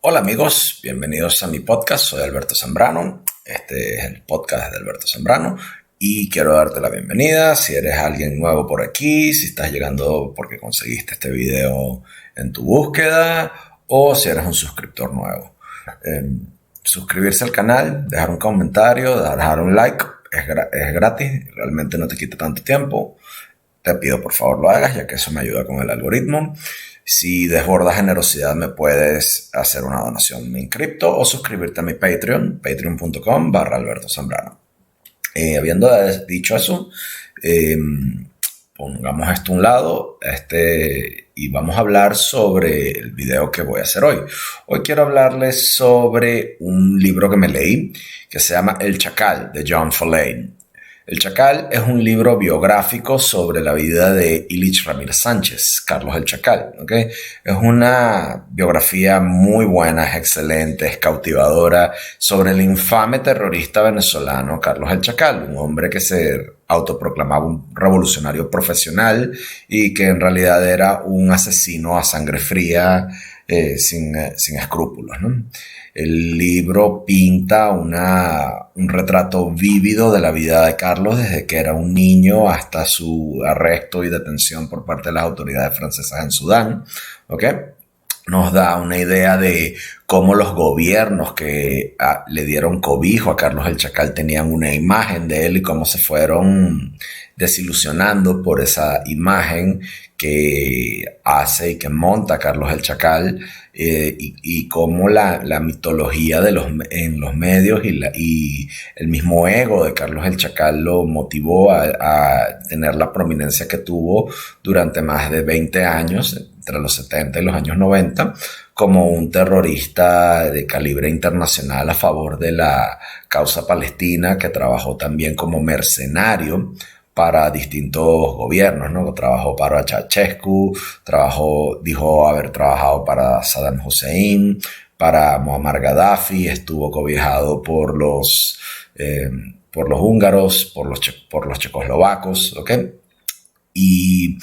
Hola amigos, bienvenidos a mi podcast, soy Alberto Zambrano, este es el podcast de Alberto Zambrano y quiero darte la bienvenida. Si eres alguien nuevo por aquí, si estás llegando porque conseguiste este video en tu búsqueda o si eres un suscriptor nuevo. Suscribirse al canal, dejar un comentario, dejar un like, es gratis, realmente no te quita tanto tiempo. Te pido por favor lo hagas, ya que eso me ayuda con el algoritmo. Si desbordas generosidad, me puedes hacer una donación en cripto o suscribirte a mi Patreon, patreon.com/Alberto Zambrano. Habiendo dicho eso, pongamos esto a un lado y vamos a hablar sobre el video que voy a hacer hoy. Hoy quiero hablarles sobre un libro que me leí que se llama El Chacal, de John Follane. El Chacal es un libro biográfico sobre la vida de Ilich Ramírez Sánchez, Carlos el Chacal, ¿okay? Es una biografía muy buena, es excelente, es cautivadora sobre el infame terrorista venezolano Carlos el Chacal, un hombre que se autoproclamaba un revolucionario profesional y que en realidad era un asesino a sangre fría, sin escrúpulos, ¿no? El libro pinta un retrato vívido de la vida de Carlos desde que era un niño hasta su arresto y detención por parte de las autoridades francesas en Sudán, ¿ok? Nos da una idea de cómo los gobiernos que le dieron cobijo a Carlos el Chacal tenían una imagen de él y cómo se fueron desilusionando por esa imagen que hace y que monta Carlos el Chacal, y cómo la mitología en los medios y el mismo ego de Carlos el Chacal lo motivó a tener la prominencia que tuvo durante más de 20 años, entre los 70 y los años 90, como un terrorista de calibre internacional a favor de la causa palestina, que trabajó también como mercenario para distintos gobiernos, ¿no? Trabajó para Ceausescu, dijo haber trabajado para Saddam Hussein, para Muammar Gaddafi, estuvo cobijado por los húngaros, por los checoslovacos, ¿ok? Y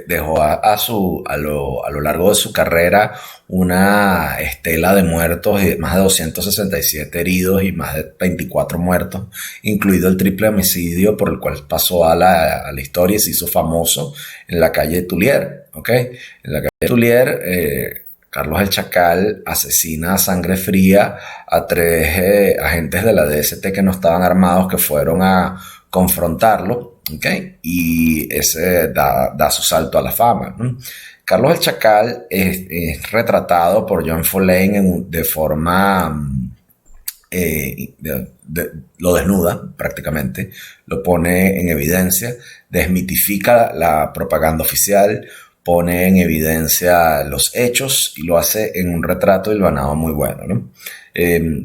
dejó a lo largo de su carrera una estela de muertos, más de 267 heridos y más de 24 muertos, incluido el triple homicidio por el cual pasó a la historia y se hizo famoso en la calle Tulier, ¿ok? En la calle Tulier, Carlos el Chacal asesina a sangre fría a 3 agentes de la DST que no estaban armados, que fueron a confrontarlo, ¿okay? Y ese da su salto a la fama, ¿no? Carlos el Chacal es retratado por John Follane de forma lo desnuda prácticamente, lo pone en evidencia, desmitifica la propaganda oficial, pone en evidencia los hechos y lo hace en un retrato hilvanado muy bueno, ¿no?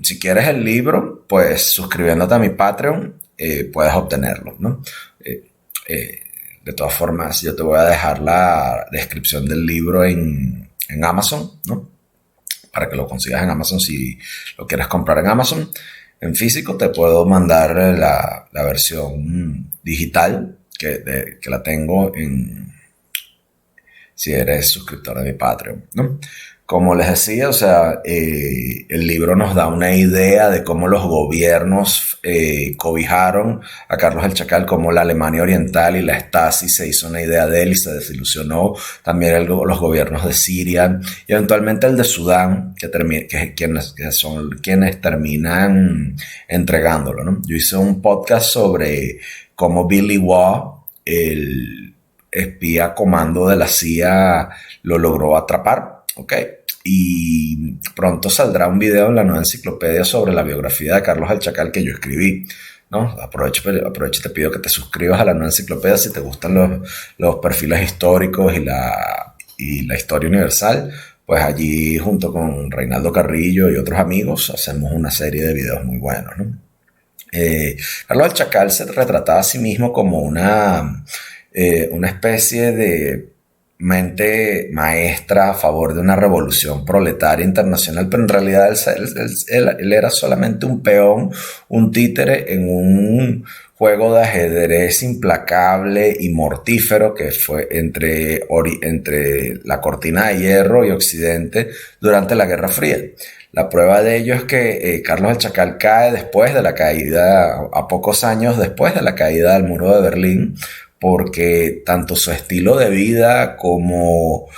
Si quieres el libro, pues suscribiéndote a mi Patreon, puedes obtenerlo, ¿no? De todas formas, yo te voy a dejar la descripción del libro en Amazon, ¿no? Para que lo consigas en Amazon si lo quieres comprar en Amazon. En físico te puedo mandar la versión digital que la tengo si eres suscriptor de mi Patreon, ¿no? Como les decía, o sea, el libro nos da una idea de cómo los gobiernos cobijaron a Carlos el Chacal, cómo la Alemania Oriental y la Stasi se hizo una idea de él y se desilusionó. También los gobiernos de Siria y eventualmente el de Sudán, que son quienes terminan entregándolo, ¿no? Yo hice un podcast sobre cómo Billy Waugh, el espía comando de la CIA, lo logró atrapar. Ok, y pronto saldrá un video en la Nueva Enciclopedia sobre la biografía de Carlos el Chacal que yo escribí, ¿no? Aprovecho y te pido que te suscribas a la Nueva Enciclopedia si te gustan los perfiles históricos y la historia universal. Pues allí, junto con Reinaldo Carrillo y otros amigos, hacemos una serie de videos muy buenos, ¿no? Carlos el Chacal se retrataba a sí mismo como una especie de mente maestra a favor de una revolución proletaria internacional, pero en realidad él era solamente un peón, un títere en un juego de ajedrez implacable y mortífero que fue entre la cortina de hierro y Occidente durante la Guerra Fría. La prueba de ello es que Carlos el Chacal cae después de la caída, a pocos años después de la caída del muro de Berlín, porque tanto su estilo de vida como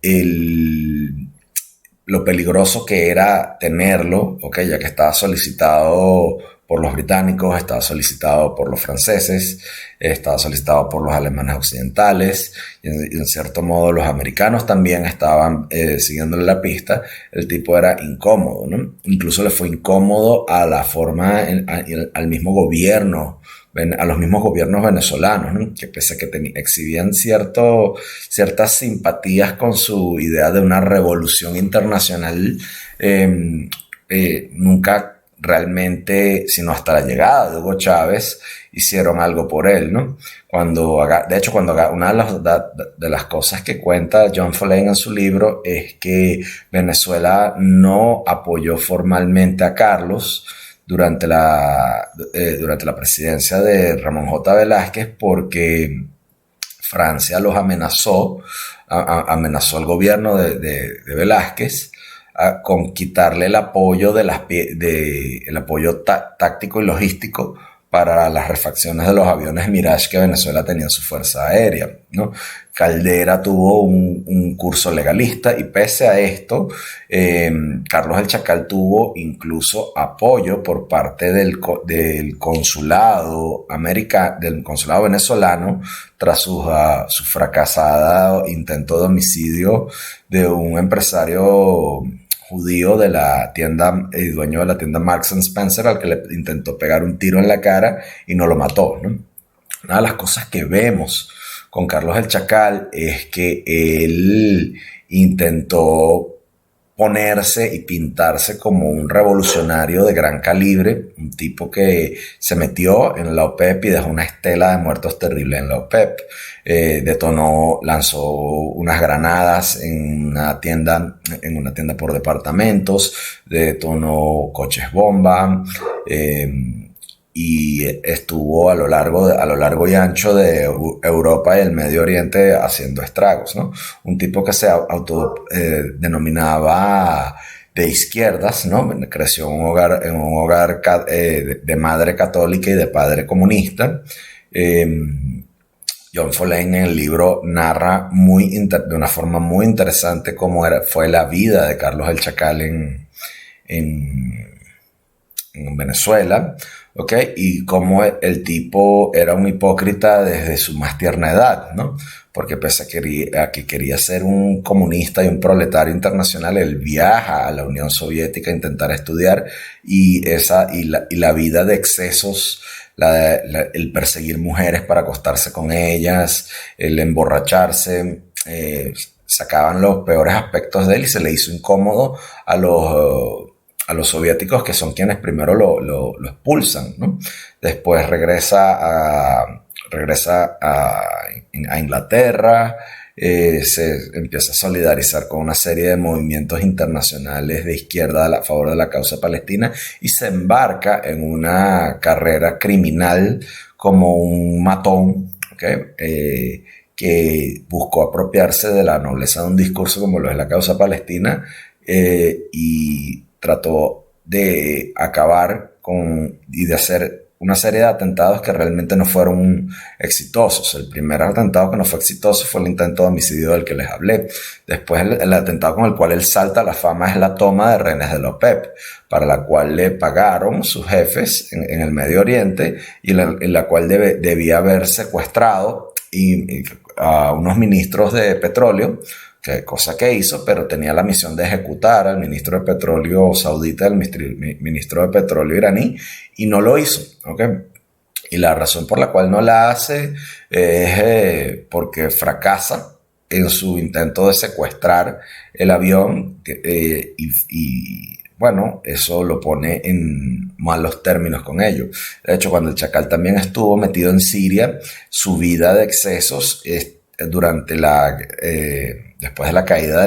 el, lo peligroso que era tenerlo, okay, ya que estaba solicitado por los británicos, estaba solicitado por los franceses, estaba solicitado por los alemanes occidentales, y en cierto modo los americanos también estaban siguiéndole la pista. El tipo era incómodo, ¿no? Incluso le fue incómodo a la forma, al mismo gobierno, a los mismos gobiernos venezolanos, ¿no? Que pese a que exhibían ciertas simpatías con su idea de una revolución internacional, nunca realmente, sino hasta la llegada de Hugo Chávez, hicieron algo por él, ¿no? De hecho, una de las cosas que cuenta John Foleyne en su libro es que Venezuela no apoyó formalmente a Carlos durante la presidencia de Ramón J. Velázquez, porque Francia los amenazó al gobierno de Velázquez con quitarle el apoyo el apoyo táctico y logístico para las refacciones de los aviones Mirage que Venezuela tenía en su fuerza aérea, ¿no? Caldera tuvo un curso legalista y pese a esto, Carlos el Chacal tuvo incluso apoyo por parte del consulado del consulado venezolano tras su fracasada intento de homicidio de un empresario judío de la tienda y dueño de la tienda Marks and Spencer, al que le intentó pegar un tiro en la cara y no lo mató, ¿no? Una de las cosas que vemos con Carlos el Chacal es que él intentó ponerse y pintarse como un revolucionario de gran calibre, un tipo que se metió en la OPEP y dejó una estela de muertos terrible en la OPEP. Lanzó unas granadas en una tienda por departamentos, detonó coches bomba, y estuvo a lo largo y ancho de Europa y el Medio Oriente haciendo estragos, ¿no? Un tipo que se denominaba de izquierdas, ¿no? Creció en un hogar de madre católica y de padre comunista. John Foleyne en el libro narra de una forma muy interesante cómo fue la vida de Carlos el Chacal en Venezuela, ¿ok? Y cómo el tipo era un hipócrita desde su más tierna edad, ¿no? Porque pese a que quería ser un comunista y un proletario internacional, él viaja a la Unión Soviética a intentar estudiar y la vida de excesos, el perseguir mujeres para acostarse con ellas, el emborracharse, sacaban los peores aspectos de él y se le hizo incómodo a los soviéticos, que son quienes primero lo expulsan, ¿no? Después regresa a Inglaterra, se empieza a solidarizar con una serie de movimientos internacionales de izquierda a favor de la causa palestina y se embarca en una carrera criminal como un matón, ¿okay? Que buscó apropiarse de la nobleza de un discurso como lo es la causa palestina, y trató de acabar y de hacer una serie de atentados que realmente no fueron exitosos. El primer atentado que no fue exitoso fue el intento de homicidio del que les hablé. Después el atentado con el cual él salta a la fama es la toma de rehenes de la OPEP, para la cual le pagaron sus jefes en el Medio Oriente y en la cual debía haber secuestrado a unos ministros de petróleo, cosa que hizo, pero tenía la misión de ejecutar al ministro de petróleo saudita, al ministro de petróleo iraní, y no lo hizo, ¿okay? Y la razón por la cual no la hace es porque fracasa en su intento de secuestrar el avión, y bueno, eso lo pone en malos términos con ellos. De hecho, cuando el Chacal también estuvo metido en Siria, su vida de excesos después de la caída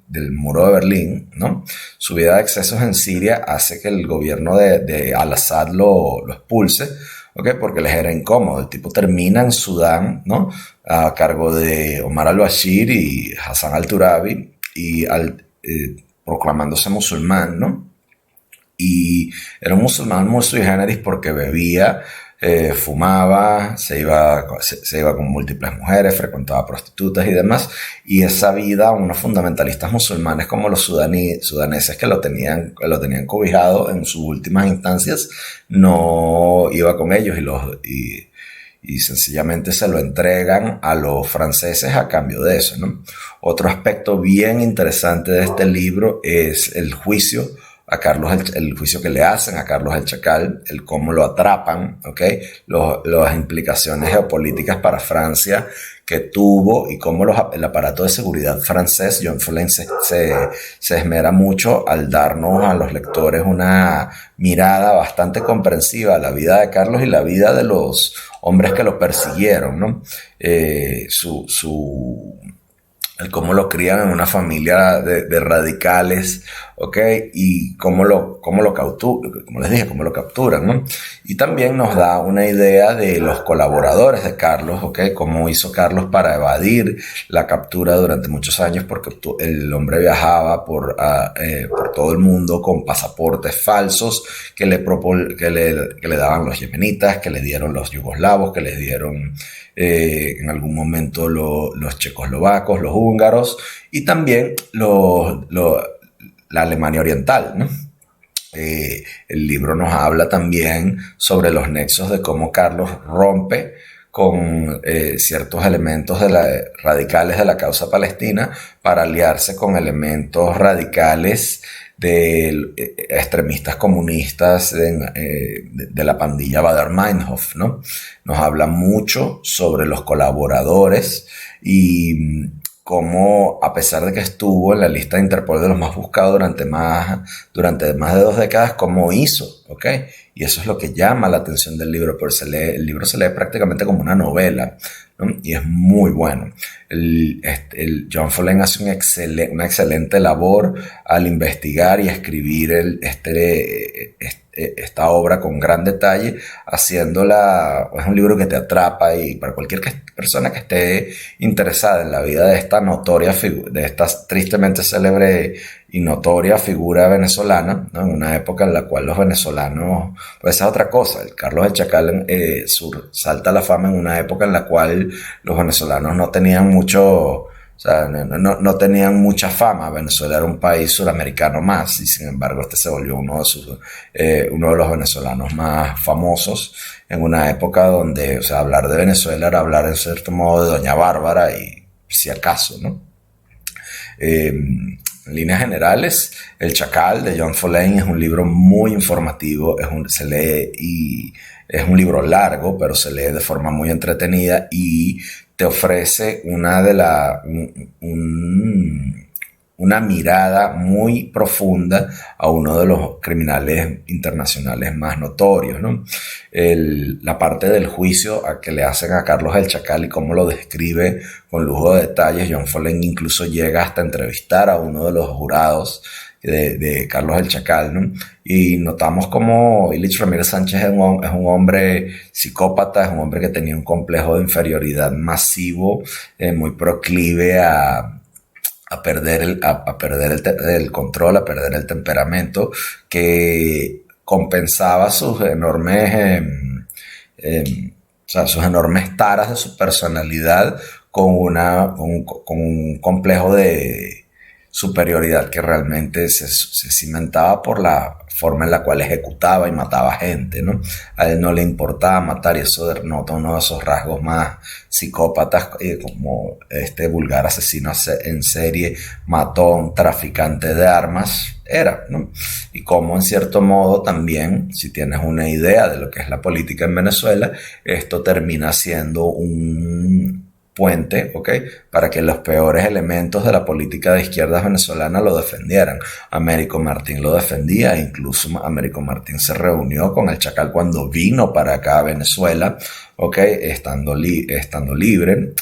del muro de Berlín, ¿no? Su vida de excesos en Siria hace que el gobierno de Al-Assad lo expulse, ¿ok? Porque les era incómodo. El tipo termina en Sudán, ¿no? A cargo de Omar al-Bashir y Hassan al-Turabi, y proclamándose musulmán, ¿no? Y era un musulmán muy sui generis porque bebía, fumaba, se iba con múltiples mujeres, frecuentaba prostitutas y demás. Y esa vida, unos fundamentalistas musulmanes como los sudaneses que lo tenían cobijado en sus últimas instancias, no iba con ellos y sencillamente se lo entregan a los franceses a cambio de eso, ¿no? Otro aspecto bien interesante de este libro es el juicio a Carlos, el juicio que le hacen a Carlos el Chacal, el cómo lo atrapan, ¿ok? Las implicaciones geopolíticas para Francia que tuvo y cómo el aparato de seguridad francés, John Follain, se esmera mucho al darnos a los lectores una mirada bastante comprensiva a la vida de Carlos y la vida de los hombres que lo persiguieron, ¿no? El cómo lo crían en una familia de radicales, ¿ok? Y cómo lo capturan, como les dije, cómo lo capturan, ¿no? Y también nos da una idea de los colaboradores de Carlos, ¿ok? Cómo hizo Carlos para evadir la captura durante muchos años, porque el hombre viajaba por todo el mundo con pasaportes falsos que le daban los yemenitas, que le dieron los yugoslavos, que les dieron en algún momento los checoslovacos, los húngaros y también la Alemania Oriental, ¿no? El libro nos habla también sobre los nexos de cómo Carlos rompe con ciertos elementos radicales de la causa palestina para aliarse con elementos radicales de extremistas comunistas de la pandilla Baader-Meinhof, ¿no? Nos habla mucho sobre los colaboradores y cómo, a pesar de que estuvo en la lista de Interpol de los más buscados durante más de 2 décadas, cómo hizo, ¿ok? Y eso es lo que llama la atención del libro, pero el libro se lee prácticamente como una novela, ¿no? Y es muy bueno. John Follain hace una excelente labor al investigar y escribir esta obra con gran detalle, haciéndola, es un libro que te atrapa y para cualquier persona que esté interesada en la vida de esta notoria de esta tristemente célebre y notoria figura venezolana, ¿no? En una época en la cual los venezolanos, pues esa es otra cosa, el Carlos el Chacal salta a la fama en una época en la cual los venezolanos no tenían mucho, o sea, no tenían mucha fama. Venezuela era un país suramericano más y sin embargo este se volvió uno de los venezolanos más famosos en una época donde, o sea, hablar de Venezuela era hablar en cierto modo de Doña Bárbara y si acaso, ¿no? En líneas generales, El Chacal de John Follain es un libro muy informativo, se lee y es un libro largo, pero se lee de forma muy entretenida y te ofrece una mirada muy profunda a uno de los criminales internacionales más notorios, ¿no? La parte del juicio que le hacen a Carlos el Chacal y cómo lo describe con lujo de detalles. John Follain incluso llega hasta entrevistar a uno de los jurados de Carlos el Chacal, ¿no? Y notamos como Ilich Ramírez Sánchez es un hombre psicópata, es un hombre que tenía un complejo de inferioridad masivo, muy proclive a perder el control, a perder el temperamento, que compensaba sus enormes sus enormes taras de su personalidad con un complejo de superioridad que realmente se cimentaba por la forma en la cual ejecutaba y mataba gente, ¿no? A él no le importaba matar y eso denota uno de esos rasgos más psicópatas, como este vulgar asesino en serie, matón, traficante de armas, era, ¿no? Y como en cierto modo también, si tienes una idea de lo que es la política en Venezuela, esto termina siendo un puente, ¿ok? Para que los peores elementos de la política de izquierdas venezolana lo defendieran. Américo Martín lo defendía, incluso Américo Martín se reunió con el Chacal cuando vino para acá a Venezuela, ¿ok? Estando libre.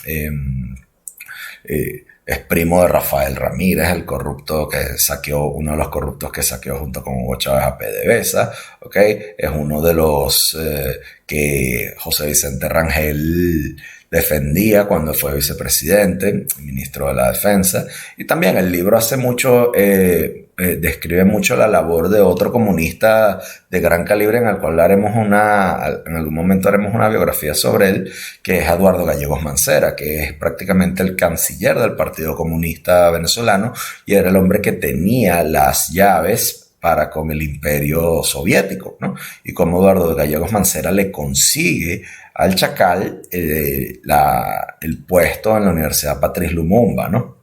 es primo de Rafael Ramírez, el corrupto que saqueó, uno de los corruptos que saqueó junto con Hugo Chávez a PDVSA, ¿ok? Es uno de los que José Vicente Rangel defendía cuando fue vicepresidente, ministro de la Defensa. Y también el libro hace mucho, describe mucho la labor de otro comunista de gran calibre en el cual en algún momento haremos una biografía sobre él, que es Eduardo Gallegos Mancera, que es prácticamente el canciller del Partido Comunista Venezolano y era el hombre que tenía las llaves para con el imperio soviético, ¿no? Y como Eduardo Gallegos Mancera le consigue al Chacal el puesto en la Universidad Patrice Lumumba, ¿no?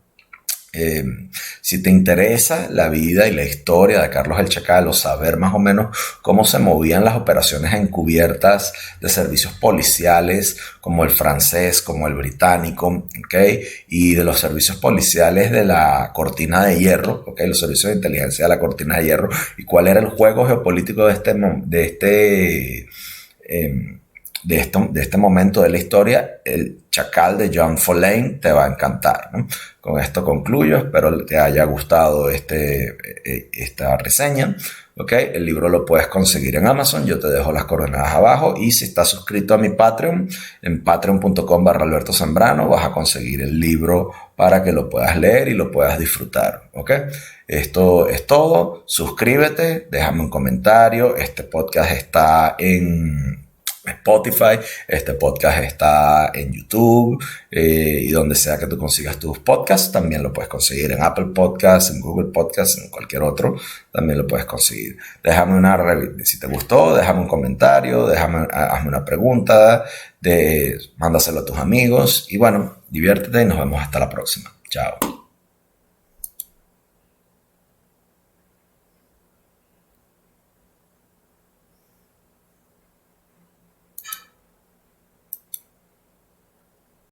Si te interesa la vida y la historia de Carlos el Chacal o saber más o menos cómo se movían las operaciones encubiertas de servicios policiales como el francés, como el británico, ¿okay? Y de los servicios policiales de la Cortina de Hierro, ¿okay? Los servicios de inteligencia de la Cortina de Hierro y cuál era el juego geopolítico de este momento de la historia, el Chacal de John Foleyne te va a encantar, ¿no? Con esto concluyo, espero te haya gustado esta reseña. ¿Okay? El libro lo puedes conseguir en Amazon, yo te dejo las coordenadas abajo y si estás suscrito a mi Patreon, en patreon.com/Alberto Zambrano vas a conseguir el libro para que lo puedas leer y lo puedas disfrutar. ¿Okay? Esto es todo, suscríbete, déjame un comentario, este podcast está en Spotify, este podcast está en YouTube y donde sea que tú consigas tus podcasts, también lo puedes conseguir en Apple Podcasts, en Google Podcasts, en cualquier otro, también lo puedes conseguir. Si te gustó, déjame un comentario, hazme una pregunta, mándaselo a tus amigos y bueno, diviértete y nos vemos hasta la próxima. Chao.